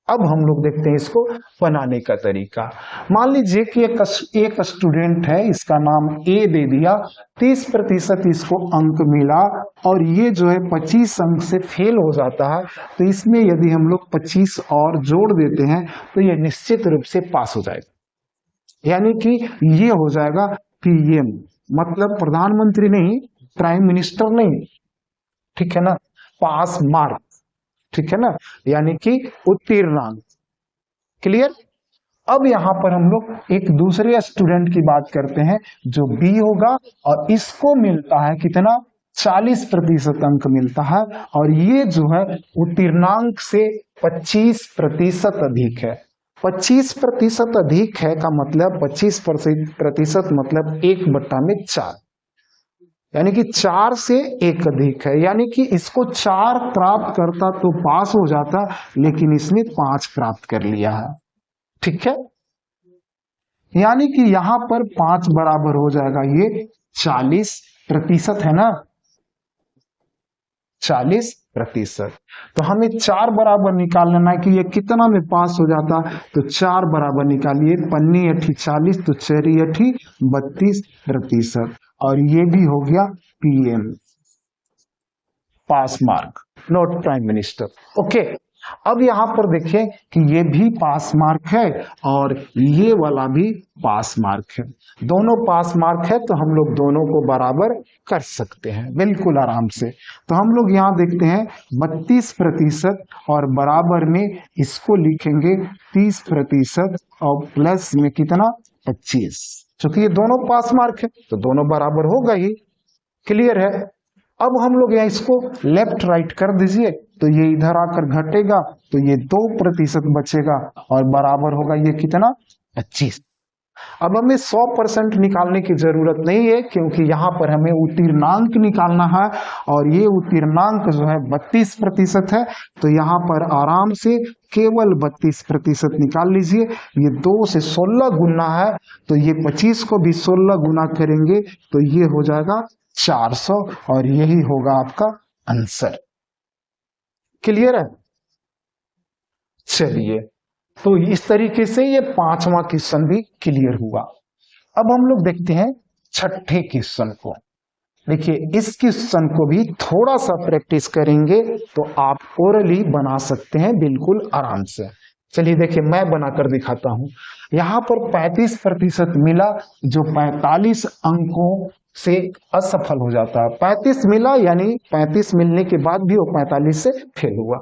अब हम लोग देखते हैं इसको बनाने का तरीका। मान लीजिए कि एक स्टूडेंट है, इसका नाम ए दे दिया, 30% इसको अंक मिला और ये जो है 25 अंक से फेल हो जाता है, तो इसमें यदि हम लोग 25 और जोड़ देते हैं तो ये निश्चित रूप से पास हो जाएगा। यानी कि ये हो जाएगा पीएम, मतलब प्रधानमंत्री नहीं, प्राइम मिनिस्टर नहीं, ठीक है ना, पास मार्क, ठीक है ना, यानी कि उत्तीर्णांक। क्लियर। अब यहां पर हम लोग एक दूसरे स्टूडेंट की बात करते हैं जो बी होगा और इसको मिलता है कितना, 40% अंक मिलता है और ये जो है उत्तीर्णांक से 25% अधिक है। 25% अधिक है का मतलब 25% मतलब 1/4, यानी कि 4 से 1 अधिक है, यानी कि इसको 4 प्राप्त करता तो पास हो जाता, लेकिन इसने 5 प्राप्त कर लिया है। ठीक है, यानी कि यहां पर 5 बराबर हो जाएगा ये 40% है ना, 40%। तो हमें 4 बराबर निकाल लेना है कि ये कितना में पास हो जाता, तो 4 बराबर निकालिए, पन्नी 8 40 तो 4 8 32% और ये भी हो गया PM, pass mark, not prime minister. Okay, अब यहां पर देखिए कि ये भी पास मार्क है और ये वाला भी पास मार्क है, दोनों पास मार्क है, तो हम लोग दोनों को बराबर कर सकते हैं बिल्कुल आराम से। तो हम लोग यहां देखते हैं 32% और बराबर में इसको लिखेंगे 30% और प्लस में कितना, 25, क्योंकि ये दोनों पास मार्क है तो दोनों बराबर होगा ही। क्लियर है। अब हम लोग यहाँ इसको लेफ्ट राइट कर दीजिए तो ये इधर आकर घटेगा तो ये 2% बचेगा और बराबर होगा ये कितना, 25। अब हमें 100% निकालने की जरूरत नहीं है क्योंकि यहाँ पर हमें उत्तीर्णांक निकालना है और ये उत्तीर्णांक जो है 32% है, तो यहाँ पर आराम से केवल 32% निकाल लीजिए। ये 2 से 16 गुना है तो ये 25 को भी 16 गुना करेंगे तो ये हो जाएगा 400 और यही होगा आपका आंसर। क्लियर है। चलिए, तो इस तरीके से ये 5वां क्वेश्चन भी क्लियर हुआ। अब हम लोग देखते हैं छठे क्वेश्चन को। देखिए इस क्वेश्चन को भी थोड़ा सा प्रैक्टिस करेंगे तो आप ओरली बना सकते हैं बिल्कुल आराम से। चलिए देखिए मैं बनाकर दिखाता हूं। यहाँ पर 35% मिला जो 45 अंकों से असफल हो जाता है। 35 मिला यानी 35 मिलने के बाद भी वो 45 से फेल हुआ।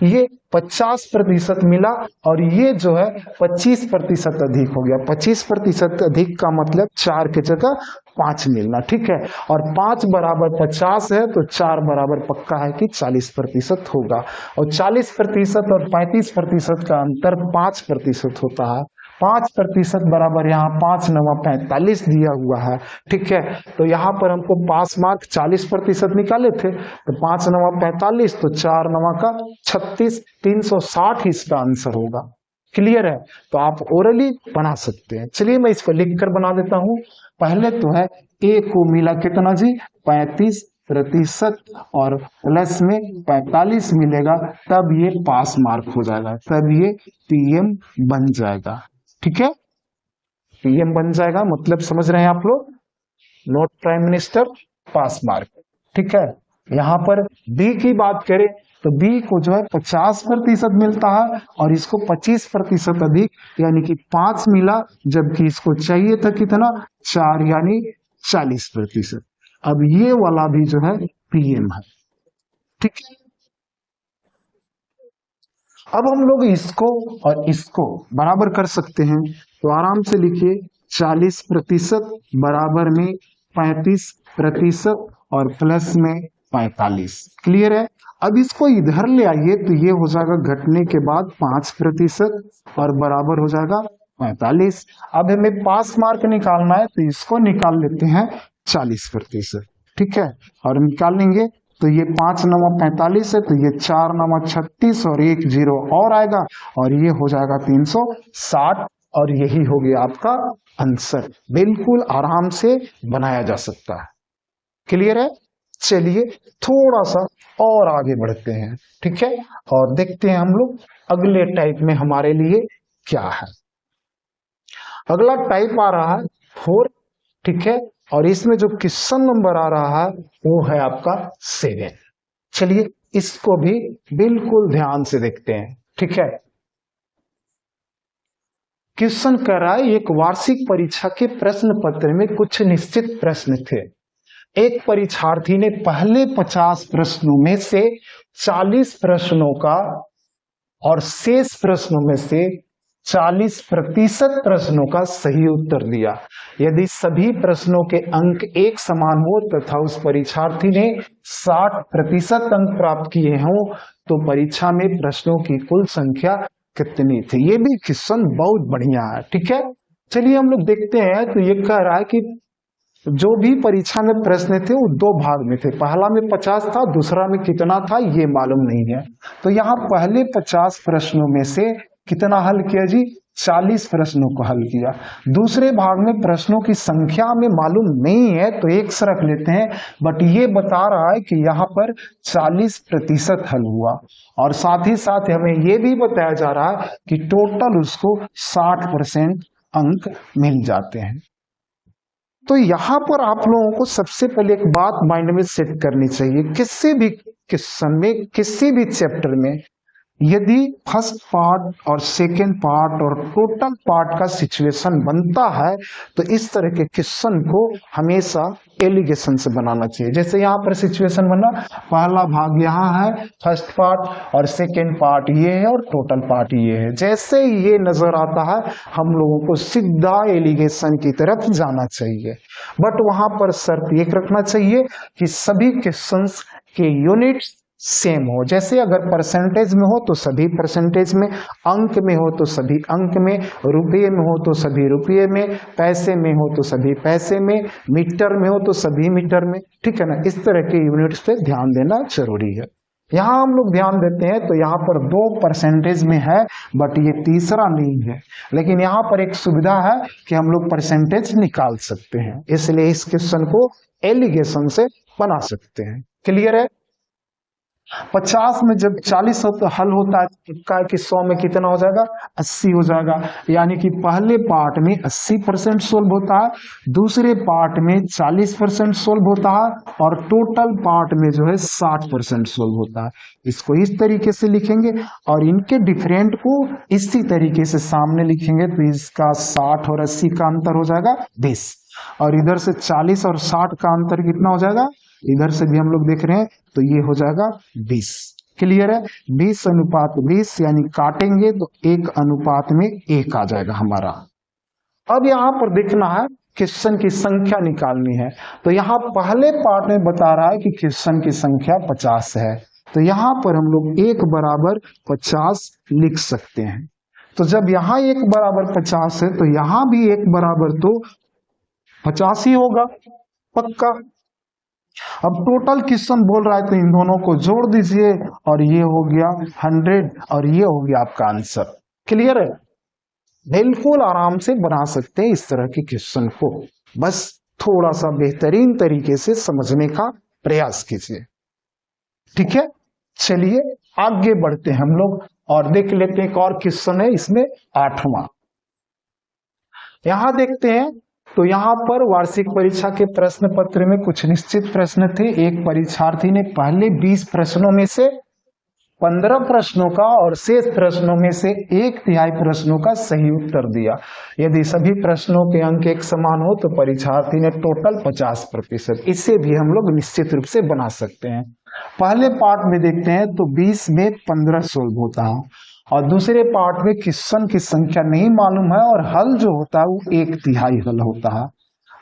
ये 50% मिला और ये जो है 25% अधिक हो गया। 25% अधिक का मतलब 4 की जगह 5 मिलना, ठीक है। और 5 बराबर 50 है तो 4 बराबर पक्का है कि 40% होगा। और 40% और 35% का अंतर 5% होता है। 5% बराबर यहाँ 5 9 45 दिया हुआ है, ठीक है। तो यहाँ पर हमको पास मार्क 40% निकाले थे तो 5 9 45 तो 4 9 का 36, 360 इसका आंसर होगा। क्लियर है? तो आप ओरली बना सकते हैं। चलिए मैं इसको लिख कर बना देता हूं। पहले तो है ए को मिला कितना जी, 35% और प्लस में 45 मिलेगा, तब ये पास मार्क हो जाएगा, तब ये पीएम बन जाएगा। ठीक है, पीएम बन जाएगा, मतलब समझ रहे हैं आप लोग, नोट प्राइम मिनिस्टर, पास मार्क। ठीक है, यहां पर बी की बात करें तो बी को जो है 50% मिलता है और इसको 25% अधिक यानी कि 5 मिला, जबकि इसको चाहिए था कितना, 4 यानी 40%। अब ये वाला भी जो है पीएम है। ठीक है, अब हम लोग इसको और इसको बराबर कर सकते हैं, तो आराम से लिखिए 40% बराबर में 35% और प्लस में 45। क्लियर है? अब इसको इधर ले आइए तो ये हो जाएगा घटने के बाद 5% और बराबर हो जाएगा 45। अब हमें पास मार्क निकालना है तो इसको निकाल लेते हैं 40%। ठीक है, और निकालेंगे तो ये 5 नवा 45 है, तो ये 4 नवा 36 और 1 जीरो और आएगा और ये हो जाएगा 360 और यही हो गया आपका आंसर। बिल्कुल आराम से बनाया जा सकता है। क्लियर है? चलिए थोड़ा सा और आगे बढ़ते हैं। ठीक है, और देखते हैं हम लोग अगले टाइप में हमारे लिए क्या है। अगला टाइप आ रहा है 4। ठीक है, और इसमें जो क्वेश्चन नंबर आ रहा है वो है आपका 7। चलिए इसको भी बिल्कुल ध्यान से देखते हैं। ठीक है, क्वेश्चन कह रहा है एक वार्षिक परीक्षा के प्रश्न पत्र में कुछ निश्चित प्रश्न थे। एक परीक्षार्थी ने पहले 50 प्रश्नों में से 40 प्रश्नों का और शेष प्रश्नों में से 40% प्रश्नों का सही उत्तर दिया। यदि सभी प्रश्नों के अंक एक समान हो तथा उस परीक्षार्थी ने 60% अंक प्राप्त किए हों तो परीक्षा में प्रश्नों की कुल संख्या कितनी थी। ये भी क्वेश्चन बहुत बढ़िया है। ठीक है, चलिए हम लोग देखते हैं। तो ये कह रहा है कि जो भी परीक्षा में प्रश्न थे वो 2 भाग में थे, पहला में 50 था, दूसरा में कितना था ये मालूम नहीं है। तो यहाँ पहले 50 प्रश्नों में से कितना हल किया जी, 40 प्रश्नों को हल किया। दूसरे भाग में प्रश्नों की संख्या में मालूम नहीं है तो एक से रख लेते हैं, बट ये बता रहा है कि यहाँ पर 40% हल हुआ और साथ ही साथ हमें ये भी बताया जा रहा है कि टोटल उसको 60% अंक मिल जाते हैं। तो यहां पर आप लोगों को सबसे पहले एक बात माइंड में सेट करनी चाहिए, किसी भी क्वेश्चन में, किसी भी चैप्टर में यदि फर्स्ट पार्ट और सेकेंड पार्ट और टोटल पार्ट का सिचुएशन बनता है तो इस तरह के क्वेश्चन को हमेशा एलिगेशन से बनाना चाहिए। जैसे यहाँ पर सिचुएशन बना, पहला भाग यहाँ है, फर्स्ट पार्ट और सेकेंड पार्ट ये है और टोटल पार्ट ये है। जैसे ये नजर आता है हम लोगों को सीधा एलिगेशन की तरफ जाना चाहिए, बट वहां पर शर्त एक रखना चाहिए कि सभी क्वेश्चंस के यूनिट्स सेम हो। जैसे अगर परसेंटेज में हो तो सभी परसेंटेज में, अंक में हो तो सभी अंक में, रुपये में हो तो सभी रुपये में, पैसे में हो तो सभी पैसे में, मीटर में हो तो सभी मीटर में। ठीक है ना, इस तरह के यूनिट्स पे ध्यान देना जरूरी है। यहाँ हम लोग ध्यान देते हैं तो यहाँ पर 2 परसेंटेज में है बट ये तीसरा नहीं है, लेकिन यहाँ पर एक सुविधा है कि हम लोग परसेंटेज निकाल सकते हैं, इसलिए इस क्वेश्चन को एलिगेशन से बना सकते हैं। क्लियर है? 50 में जब 40 हल होता है तो कि 100 में कितना हो जाएगा, 80 हो जाएगा। यानी कि पहले पार्ट में 80% सोल्व होता है, दूसरे पार्ट में 40% सोल्व होता है और टोटल पार्ट में जो है 60% सोल्व होता है। इसको इस तरीके से लिखेंगे और इनके डिफरेंट को इसी तरीके से सामने लिखेंगे तो इसका 60 और 80 का अंतर हो जाएगा 20 और इधर से 40 और 60 का अंतर कितना हो जाएगा, इधर से भी हम लोग देख रहे हैं तो ये हो जाएगा 20। क्लियर है? 20:20 यानी काटेंगे तो 1:1 आ जाएगा हमारा। अब यहां पर देखना है क्वेश्चन की संख्या निकालनी है, तो यहां पहले पार्ट में बता रहा है कि क्वेश्चन की संख्या 50 है, तो यहां पर हम लोग 1 बराबर 50 लिख सकते हैं। तो जब यहां 1 बराबर 50 है तो यहां भी 1 बराबर तो 50 ही होगा पक्का। अब टोटल क्वेश्चन बोल रहा है तो इन दोनों को जोड़ दीजिए और ये हो गया 100 और ये हो गया आपका आंसर। क्लियर है? बिल्कुल आराम से बना सकते हैं इस तरह के क्वेश्चन को, बस थोड़ा सा बेहतरीन तरीके से समझने का प्रयास कीजिए। ठीक है, चलिए आगे बढ़ते हैं हम लोग और देख लेते हैं एक और क्वेश्चन है इसमें 8वां। यहां देखते हैं तो यहाँ पर वार्षिक परीक्षा के प्रश्न पत्र में कुछ निश्चित प्रश्न थे। एक परीक्षार्थी ने पहले 20 प्रश्नों में से 15 प्रश्नों का और शेष प्रश्नों में से 1/3 प्रश्नों का सही उत्तर दिया। यदि सभी प्रश्नों के अंक एक समान हो तो परीक्षार्थी ने टोटल 50%। इसे भी हम लोग निश्चित रूप से बना सकते हैं। पहले पार्ट में देखते हैं तो 20 में 15 सोल्व होता है और दूसरे पार्ट में क्वेश्चन की संख्या नहीं मालूम है और हल जो होता है वो 1/3 हल होता है।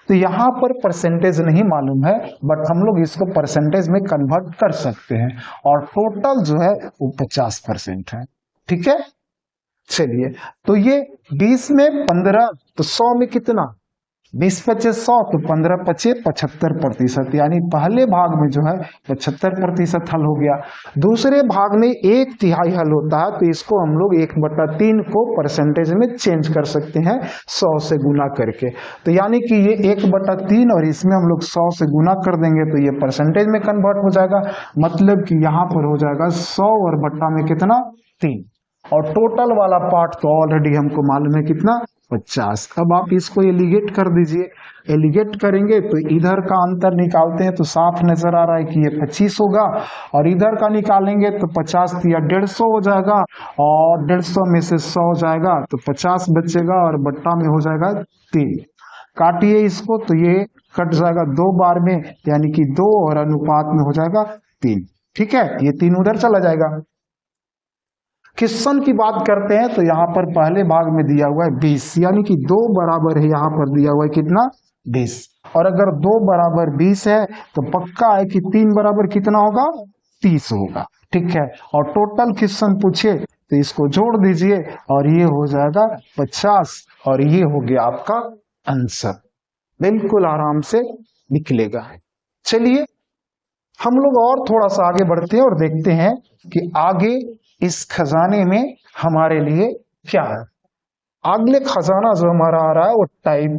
तो यहाँ पर परसेंटेज नहीं मालूम है, बट हम लोग इसको परसेंटेज में कन्वर्ट कर सकते हैं और टोटल जो है वो 50% है। ठीक है, चलिए तो ये 20 में 15 तो 100 में कितना, 20 × 100 तो 15 × 75%, यानी पहले भाग में जो है 75% हल हो गया। दूसरे भाग में 1/3 हल होता है तो इसको हम लोग 1/3 को परसेंटेज में चेंज कर सकते हैं 100 से गुना करके। तो यानी कि ये 1/3 और इसमें हम लोग 100 से गुना कर देंगे तो ये परसेंटेज में कन्वर्ट हो जाएगा। मतलब कि यहाँ पर हो जाएगा 100 और बट्टा में कितना 3 और टोटल वाला पार्ट तो ऑलरेडी हमको मालूम है कितना 50। अब आप इसको एलिगेट कर दीजिए। एलिगेट करेंगे तो इधर का अंतर निकालते हैं तो साफ नजर आ रहा है कि ये 25 होगा और इधर का निकालेंगे तो 50 या 150 हो जाएगा और 150 में से 100 हो जाएगा तो 50 बचेगा और बट्टा में हो जाएगा 3। काटिए इसको तो ये कट जाएगा 2 बार में, यानी कि 2 और अनुपात में हो जाएगा 3। ठीक है, ये 3 उधर चला जाएगा। क्वेश्चन की बात करते हैं तो यहाँ पर पहले भाग में दिया हुआ है 20, यानी कि 2 बराबर है, यहाँ पर दिया हुआ है कितना 20 और अगर 2 बराबर 20 है तो पक्का है कि 3 बराबर कितना होगा 30 होगा। ठीक है, और टोटल क्वेश्चन पूछे तो इसको जोड़ दीजिए और ये हो जाएगा 50 और ये हो गया आपका आंसर। बिल्कुल आराम से निकलेगा। चलिए हम लोग और थोड़ा सा आगे बढ़ते हैं और देखते हैं कि आगे इस खजाने में हमारे लिए क्या है। अगले खजाना जो हमारा आ रहा है वो टाइप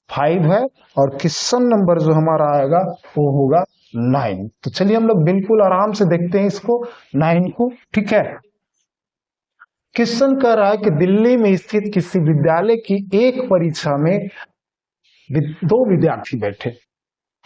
5 है और क्वेश्चन नंबर जो हमारा आएगा वो होगा 9। तो चलिए हम लोग बिल्कुल आराम से देखते हैं इसको 9 को। ठीक है, क्वेश्चन कह रहा है कि दिल्ली में स्थित किसी विद्यालय की एक परीक्षा में 2 विद्यार्थी बैठे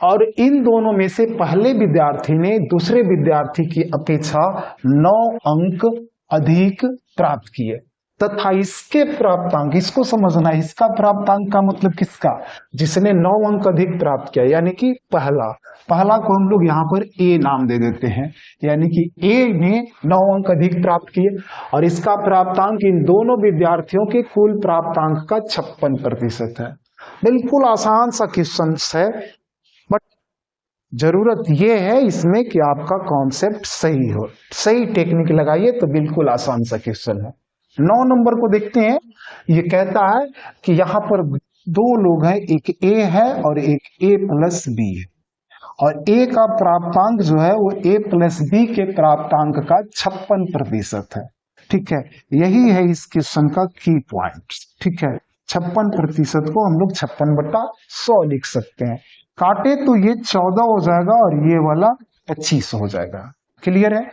और इन दोनों में से पहले विद्यार्थी ने दूसरे विद्यार्थी की अपेक्षा 9 अंक अधिक प्राप्त किए तथा इसके प्राप्तांक, इसको समझना है, इसका प्राप्तांक का मतलब किसका, जिसने 9 अंक अधिक प्राप्त किया, यानी कि पहला को हम लोग यहाँ पर ए नाम दे देते हैं, यानी कि ए ने 9 अंक अधिक प्राप्त किए और इसका प्राप्तांक इन दोनों विद्यार्थियों के कुल प्राप्तांक का 56% है। बिल्कुल आसान सा क्वेश्चन है, बट जरूरत यह है इसमें कि आपका कॉन्सेप्ट सही हो, सही टेक्निक लगाइए तो बिल्कुल आसान सा क्वेश्चन है। 9 नंबर को देखते हैं। ये कहता है कि यहाँ पर 2 लोग हैं, एक ए है और एक A+B है और ए का प्राप्तांक जो है वो A+B के प्राप्तांक का 56% है। ठीक है, यही है इस क्वेश्चन का की पॉइंट। ठीक है, 56% को हम लोग 56/100 लिख सकते हैं। काटे तो ये 14 हो जाएगा और ये वाला 25 हो जाएगा। क्लियर है।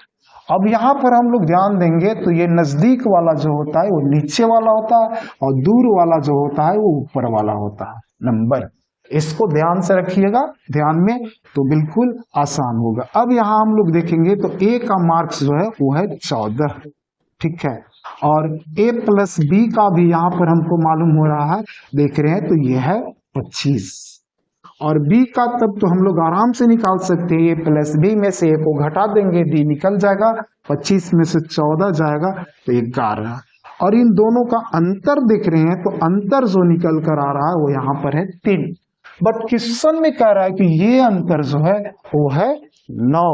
अब यहाँ पर हम लोग ध्यान देंगे तो ये नजदीक वाला जो होता है वो नीचे वाला होता है और दूर वाला जो होता है वो ऊपर वाला होता है नंबर। इसको ध्यान से रखिएगा, ध्यान में, तो बिल्कुल आसान होगा। अब यहाँ हम लोग देखेंगे तो ए का मार्क्स जो है वो है 14। ठीक है, और A+B का भी यहाँ पर हमको मालूम हो रहा है, देख रहे हैं तो ये है 25 और B का तब तो हम लोग आराम से निकाल सकते हैं। A+B में से A को घटा देंगे, D निकल जाएगा, 25 में से 14 जाएगा तो 11 और इन दोनों का अंतर देख रहे हैं तो अंतर जो निकल कर आ रहा है वो यहाँ पर है 3। बट क्वेश्चन में कह रहा है कि ये अंतर जो है वो है 9।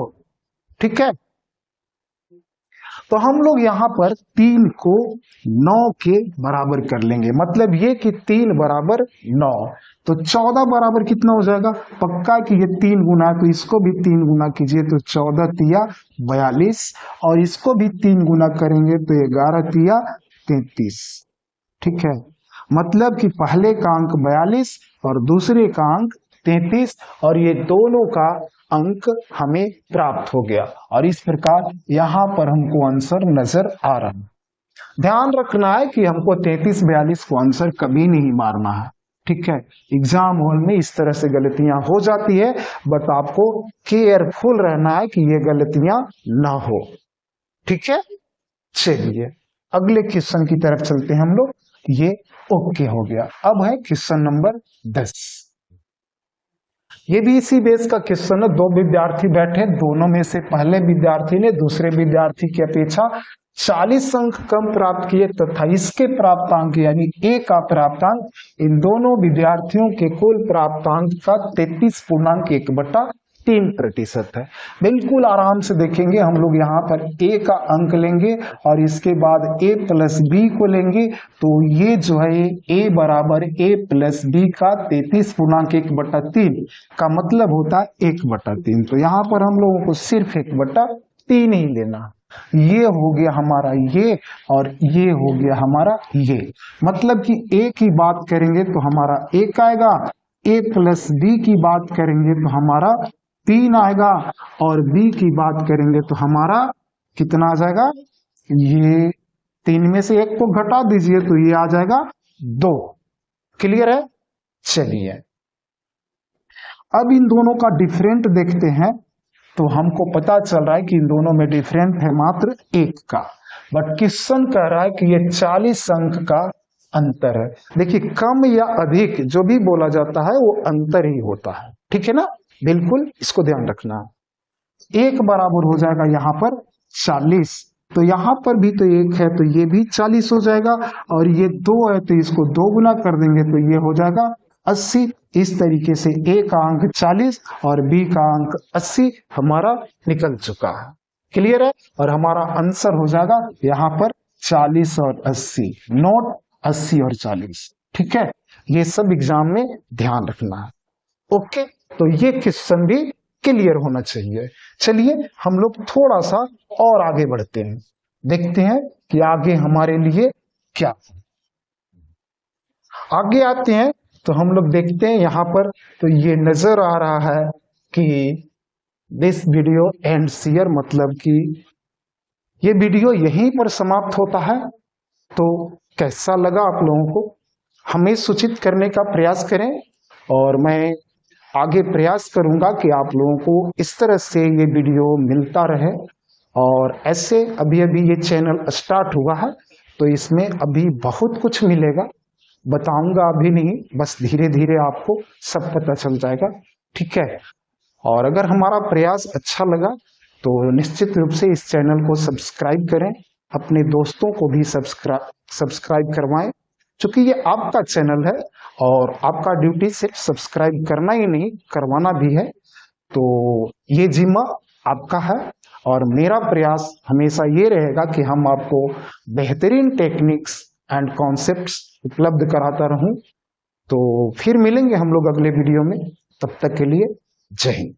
ठीक है, तो हम लोग यहाँ पर 3 को 9 के बराबर कर लेंगे, मतलब ये कि 3 बराबर 9 तो 14 बराबर कितना हो जाएगा, पक्का कि ये 3 गुना, तो इसको भी 3 गुना कीजिए तो 14 तिया 42 और इसको भी 3 गुना करेंगे तो 11 तिया 33। ठीक है, मतलब कि पहले का अंक 42 और दूसरे का अंक 33 और ये दोनों का अंक हमें प्राप्त हो गया और इस प्रकार यहां पर हमको आंसर नजर आ रहा है। ध्यान रखना है कि हमको 33-42 को आंसर कभी नहीं मारना है। ठीक है, एग्जाम हॉल में इस तरह से गलतियां हो जाती है, बट आपको केयरफुल रहना है कि ये गलतियां ना हो। ठीक है, चलिए अगले क्वेश्चन की तरफ चलते हैं हम लोग। ये ओके हो गया। अब है क्वेश्चन नंबर 10। ये भी इसी बेस का क्वेश्चन है। दो विद्यार्थी बैठे, दोनों में से पहले विद्यार्थी ने दूसरे विद्यार्थी की अपेक्षा 40 अंक कम प्राप्त किए तथा इसके प्राप्तांक यानी ए का प्राप्तांक इन दोनों विद्यार्थियों के कुल प्राप्तांक का 33.1/3% है। बिल्कुल आराम से देखेंगे हम लोग। यहाँ पर ए का अंक लेंगे और इसके बाद ए प्लस बी को लेंगे, तो ये जो है ए बराबर ए प्लस बी का 33.1/3 का मतलब होता है 1/3। तो यहाँ पर हम लोगों को सिर्फ 1/3 ही लेना। ये हो गया हमारा ये और ये हो गया हमारा ये। मतलब कि ए की बात करेंगे तो हमारा 1 आएगा, ए प्लस बी की बात करेंगे तो हमारा 3 आएगा और बी की बात करेंगे तो हमारा कितना आ जाएगा? ये 3 में से 1 को घटा दीजिए तो ये आ जाएगा 2। क्लियर है? चलिए अब इन दोनों का डिफरेंट देखते हैं तो हमको पता चल रहा है कि इन दोनों में डिफरेंट है मात्र 1 का, बट क्वेश्चन कह रहा है कि ये 40 अंक का अंतर है। देखिए कम या अधिक जो भी बोला जाता है वो अंतर ही होता है। ठीक है ना, बिल्कुल इसको ध्यान रखना। 1 बराबर हो जाएगा यहाँ पर 40, तो यहाँ पर भी तो 1 है तो ये भी 40 हो जाएगा और ये 2 है तो इसको 2 गुना कर देंगे तो ये हो जाएगा 80। इस तरीके से ए का अंक 40 और बी का अंक 80 हमारा निकल चुका है। क्लियर है? और हमारा आंसर हो जाएगा यहाँ पर 40 और 80, नोट 80 और 40। ठीक है, ये सब एग्जाम में ध्यान रखना है। ओके, तो ये क्वेश्चन भी क्लियर होना चाहिए। चलिए हम लोग थोड़ा सा और आगे बढ़ते हैं, देखते हैं कि आगे हमारे लिए क्या है। आगे आते हैं तो हम लोग देखते हैं यहाँ पर तो ये नजर आ रहा है कि दिस वीडियो एंड हियर, मतलब कि ये वीडियो यहीं पर समाप्त होता है। तो कैसा लगा आप लोगों को, हमें सूचित करने का प्रयास करें और मैं आगे प्रयास करूंगा कि आप लोगों को इस तरह से ये वीडियो मिलता रहे। और ऐसे अभी अभी ये चैनल स्टार्ट हुआ है तो इसमें अभी बहुत कुछ मिलेगा, बताऊंगा अभी नहीं, बस धीरे धीरे आपको सब पता चल जाएगा। ठीक है, और अगर हमारा प्रयास अच्छा लगा तो निश्चित रूप से इस चैनल को सब्सक्राइब करें, अपने दोस्तों को भी सब्सक्राइब करवाएं, क्योंकि ये आपका चैनल है और आपका ड्यूटी सिर्फ सब्सक्राइब करना ही नहीं करवाना भी है। तो ये जिम्मा आपका है और मेरा प्रयास हमेशा ये रहेगा कि हम आपको बेहतरीन टेक्निक्स एंड कॉन्सेप्ट्स उपलब्ध कराता रहूं। तो फिर मिलेंगे हम लोग अगले वीडियो में, तब तक के लिए जय हिंद।